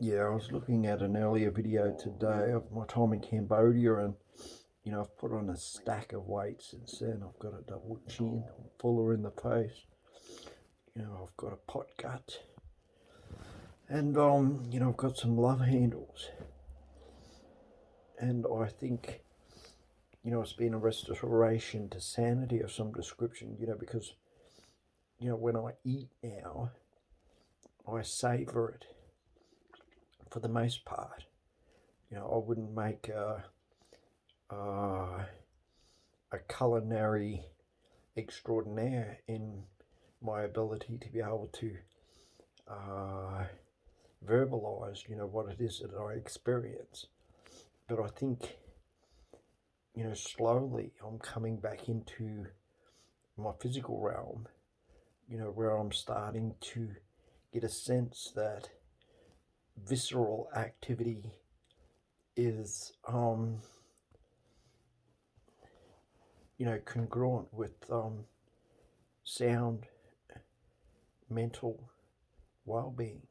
Yeah, I was looking at an earlier video today of my time in Cambodia, and I've put on a stack of weight since then. I've got a double chin, I'm fuller in the face. I've got a pot gut, and I've got some love handles, and I think it's been a restoration to sanity of some description. Because when I eat now, I savor it for the most part. I wouldn't make a culinary extraordinaire in my ability to be able to uh, verbalize, what it is that I experience. But I think, slowly I'm coming back into my physical realm, where I'm starting to get a sense that visceral activity is, congruent with sound, mental well-being.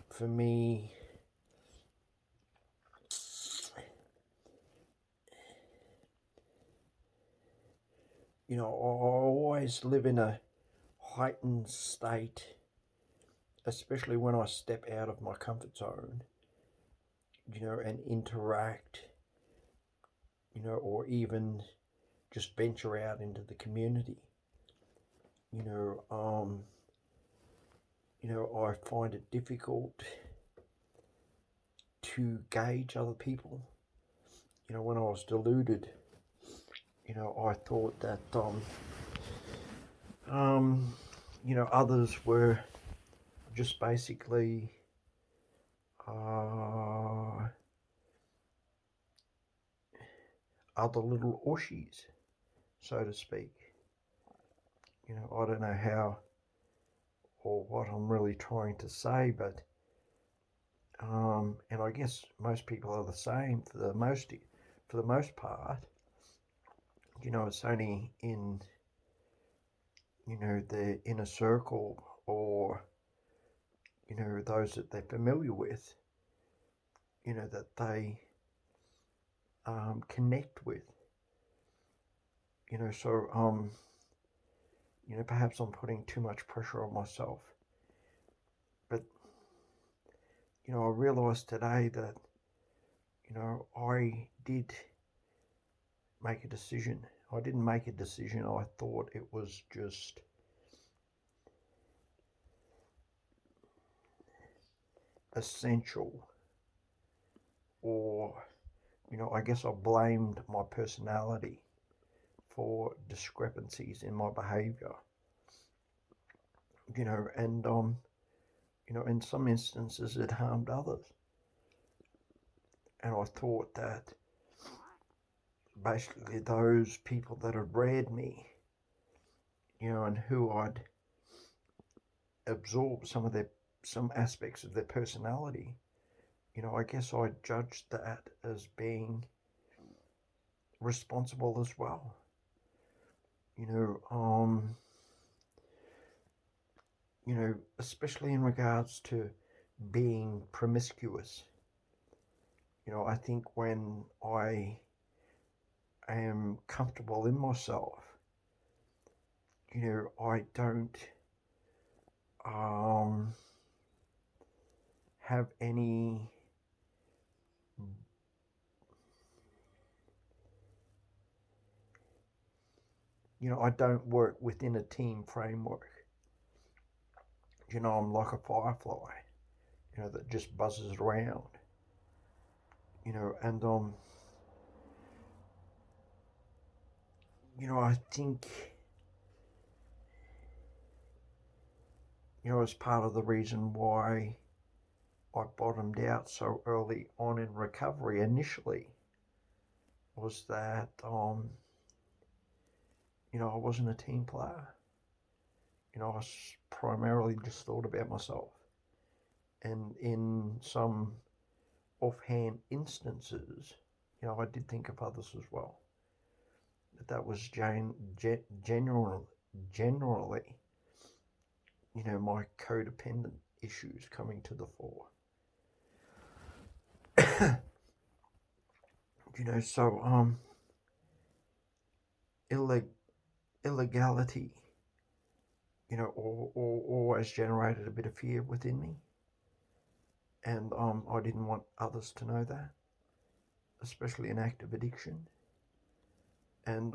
For me, I always live in a heightened state, especially when I step out of my comfort zone, and interact, or even just venture out into the community. You know, um, I find it difficult to gauge other people. When I was deluded, I thought that, others were just basically other little Aushies, so to speak. I don't know how or what I'm really trying to say, but and I guess most people are the same for the most part. It's only in the inner circle, or those that they're familiar with, that they connect with. So perhaps I'm putting too much pressure on myself, but I realised today that I did make a decision. I didn't make a decision. I thought it was just essential, or I guess I blamed my personality for discrepancies in my behavior. And in some instances it harmed others. And I thought that basically those people that had read me, and who I'd absorbed some aspects of their personality, I guess I judged that as being responsible as well. You know, um, especially in regards to being promiscuous. I think when I am comfortable in myself, I don't have any I don't work within a team framework. I'm like a firefly, that just buzzes around. And I think as part of the reason why I bottomed out so early on in recovery initially was that I wasn't a team player. I primarily just thought about myself, and in some offhand instances, I did think of others as well. But that was generally my codependent issues coming to the fore. So illegality, always generated a bit of fear within me, and I didn't want others to know that, especially an act of addiction. And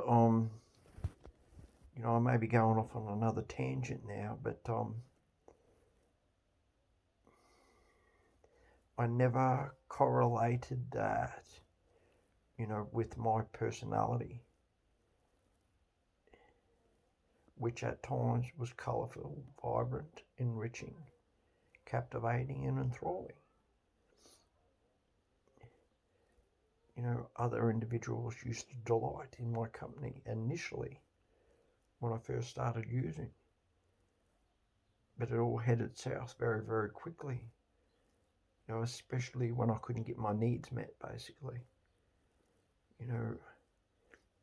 I may be going off on another tangent now, but I never correlated that, with my personality, which at times was colourful, vibrant, enriching, captivating, and enthralling. Other individuals used to delight in my company initially when I first started using, but it all headed south very, very quickly, especially when I couldn't get my needs met, basically, and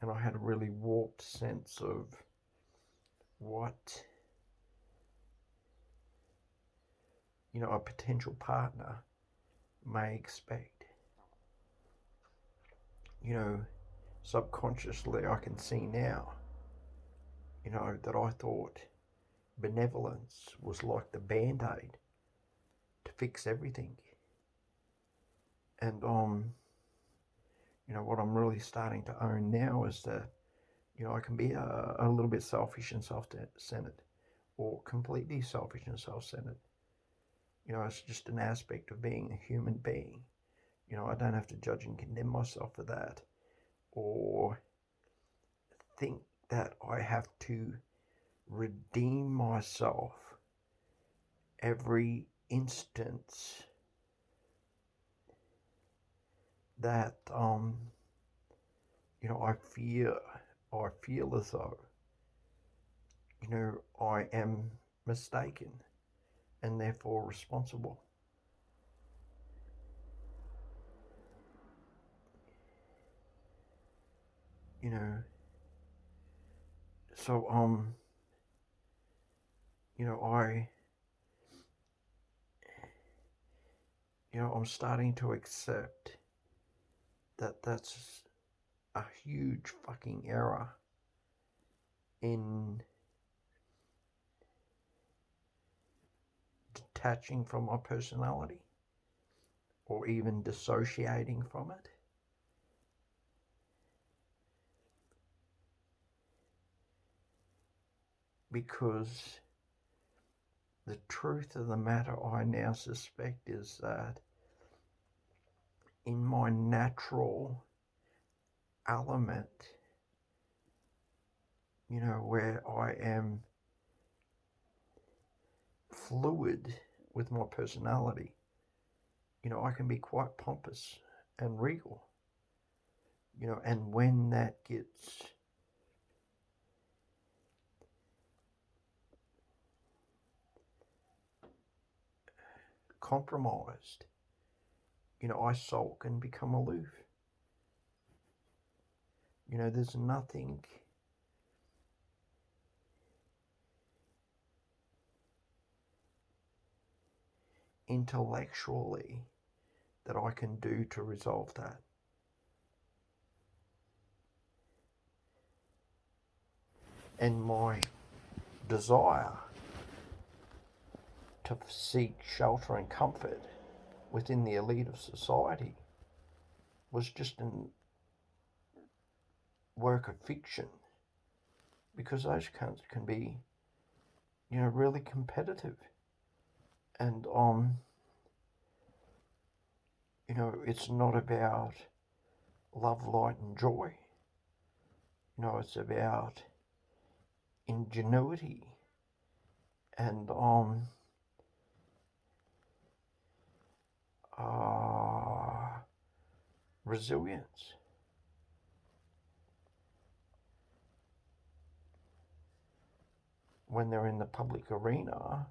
I had a really warped sense of what, a potential partner may expect. Subconsciously I can see now, that I thought benevolence was like the Band-Aid to fix everything. And what I'm really starting to own now is that, I can be a little bit selfish and self-centered, or completely selfish and self-centered. It's just an aspect of being a human being. I don't have to judge and condemn myself for that, or think that I have to redeem myself every instance that I feel as though I am mistaken and therefore responsible. So I'm starting to accept that that's a huge fucking error in detaching from my personality, or even dissociating from it. Because the truth of the matter, I now suspect, is that in my natural element, where I am fluid with my personality, I can be quite pompous and regal, and when that gets compromised, I sulk and become aloof. There's nothing intellectually that I can do to resolve that. And my desire to seek shelter and comfort within the elite of society was just a work of fiction, because those cunts can be, really competitive. And it's not about love, light, and joy. It's about ingenuity and resilience. When they're in the public arena,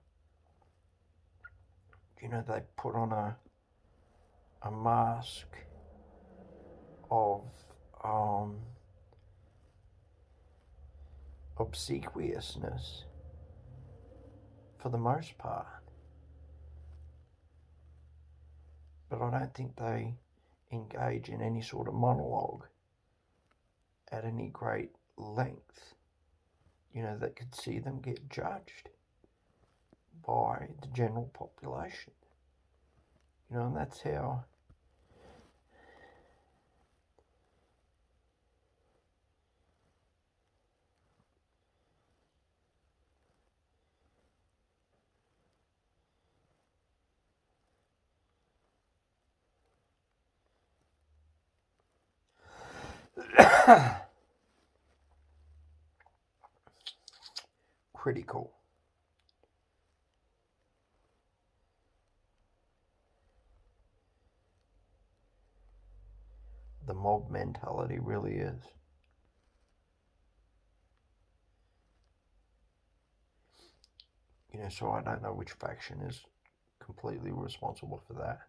they put on a mask of obsequiousness for for the most part. But I don't think they engage in any sort of monologue at any great length, that could see them get judged by the general population. And that's how critical the mob mentality really is. So I don't know which faction is completely responsible for that.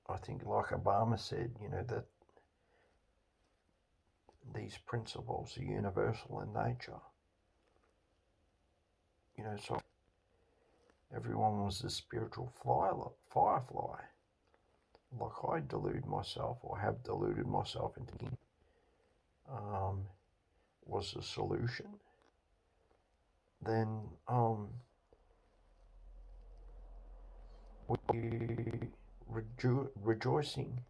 I think, like Obama said, that these principles are universal in nature. So everyone was a spiritual firefly. Like I delude myself, or have deluded myself into thinking, was a solution. Then we rejoicing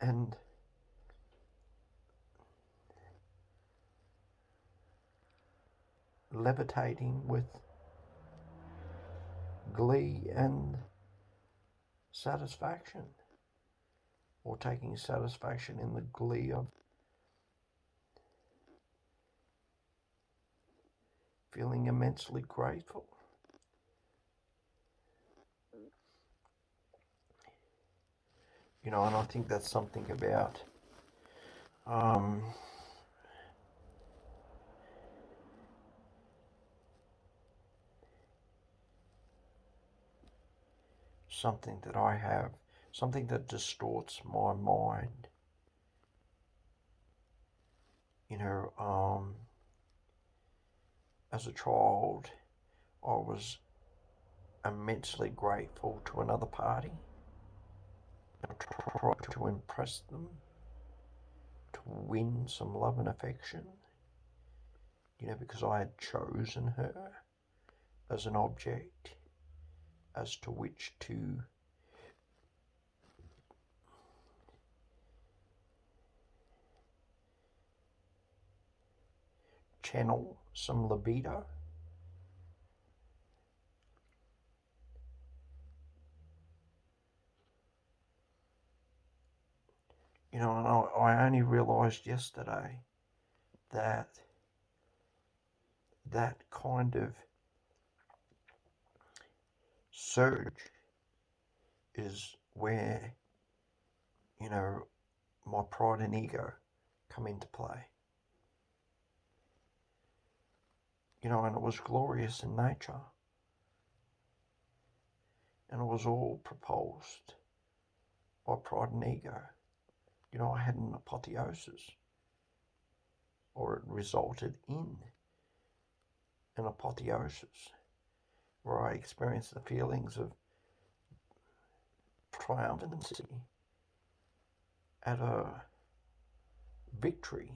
and levitating with glee and satisfaction, or taking satisfaction in the glee of feeling immensely grateful. And I think that's something about something that I have, something that distorts my mind. As a child, I was immensely grateful to another party. I tried to impress them, to win some love and affection, because I had chosen her as an object as to which to channel some libido. And I only realised yesterday that kind of surge is where, my pride and ego come into play. And it was glorious in nature. And it was all propulsed by pride and ego. I had an apotheosis, or it resulted in an apotheosis, where I experienced the feelings of triumphancy at a victory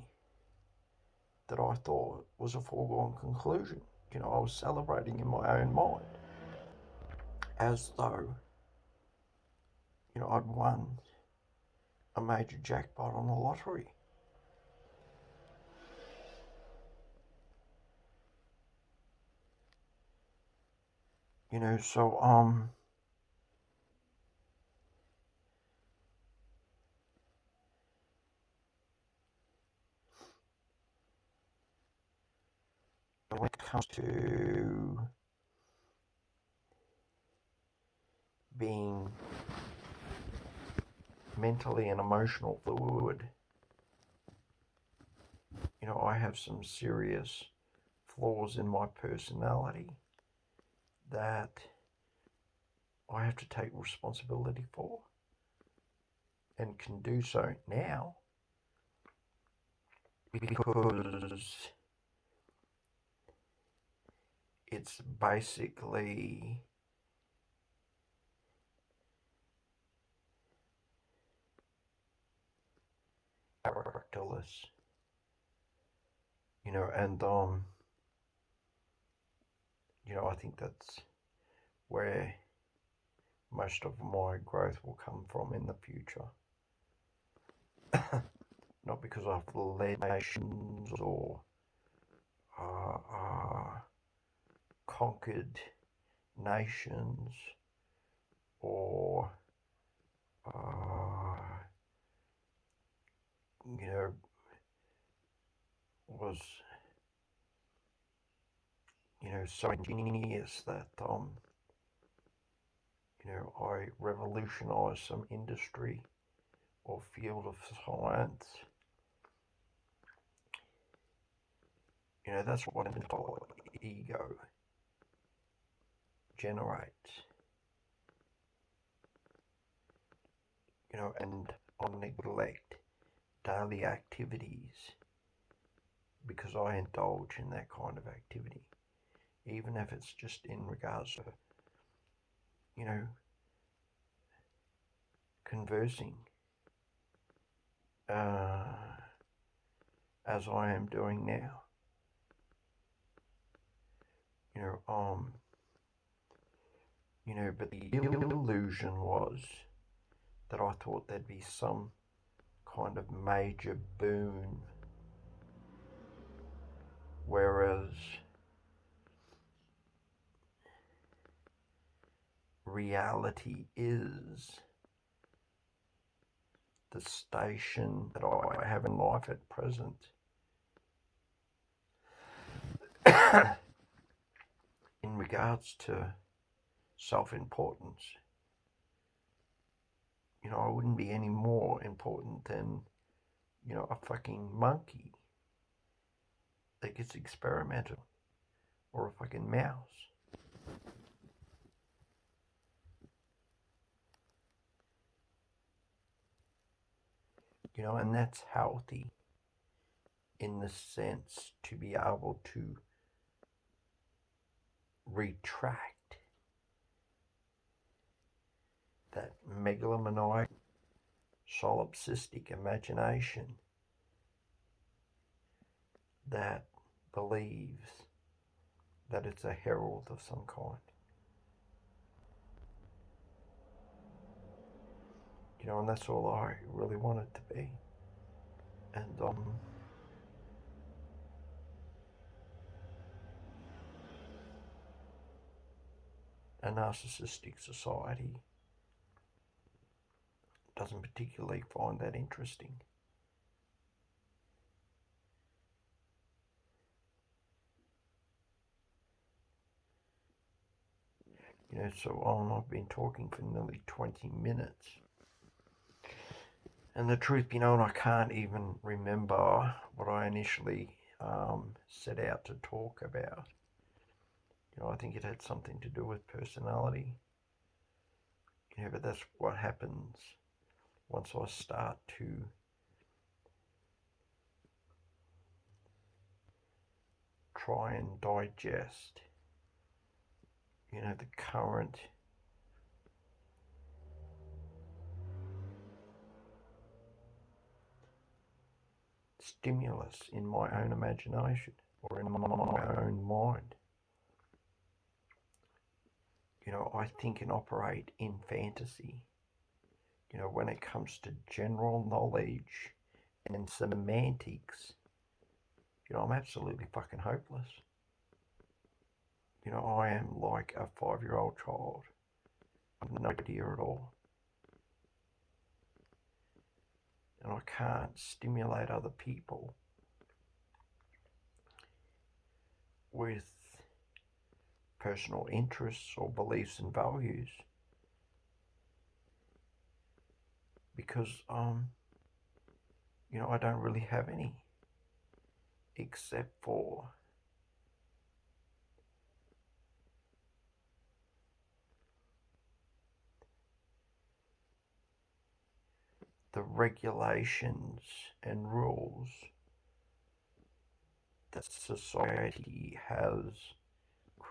that I thought was a foregone conclusion. I was celebrating in my own mind, as though, I'd won a major jackpot on the lottery. So when it comes to being mentally and emotional fluid, I have some serious flaws in my personality that I have to take responsibility for, and can do so now because it's basically characterless, you know, and you know, I think that's where most of my growth will come from in the future. Not because I've led nations or conquered nations or you know, was, you know, so ingenious that you know, I revolutionized some industry or field of science. You know, that's what an ego generates. You know, and I neglect daily activities because I indulge in that kind of activity, even if it's just in regards to, you know, conversing as I am doing now. You know, but the illusion was that I thought there'd be some kind of major boon, whereas reality is the station that I have in life at present. In regards to self-importance, you know, I wouldn't be any more important than, you know, a fucking monkey that gets experimented or a fucking mouse. You know, and that's healthy in the sense to be able to retract that megalomaniac, solipsistic imagination that believes that it's a herald of some kind. You know, and that's all I really want it to be. And a narcissistic society doesn't particularly find that interesting. You know, so I've been talking for nearly 20 minutes. And the truth be known, I can't even remember what I initially set out to talk about. You know, I think it had something to do with personality. You know, but that's what happens once I start to try and digest, you know, the current stimulus in my own imagination or in my own mind. You know, I think and operate in fantasy. You know, when it comes to general knowledge and semantics, you know, I'm absolutely fucking hopeless. You know, I am like a 5-year-old child. I have no idea at all. And I can't stimulate other people with personal interests or beliefs and values because, you know, I don't really have any, except for the regulations and rules that society has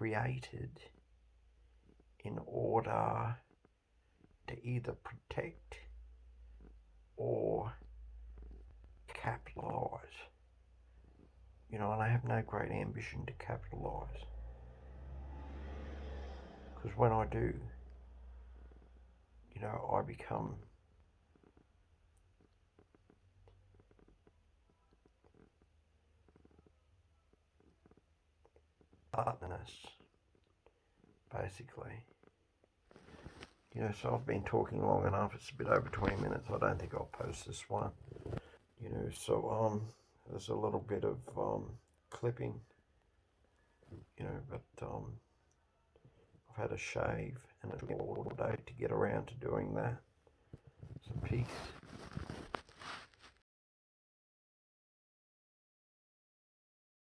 created in order to either protect or capitalize. You know, and I have no great ambition to capitalize, because when I do, you know, I become partners, basically. You know, so I've been talking long enough. It's a bit over 20 minutes. I don't think I'll post this one. You know, so there's a little bit of clipping. You know, but I've had a shave and it's all day to get around to doing that. So peace.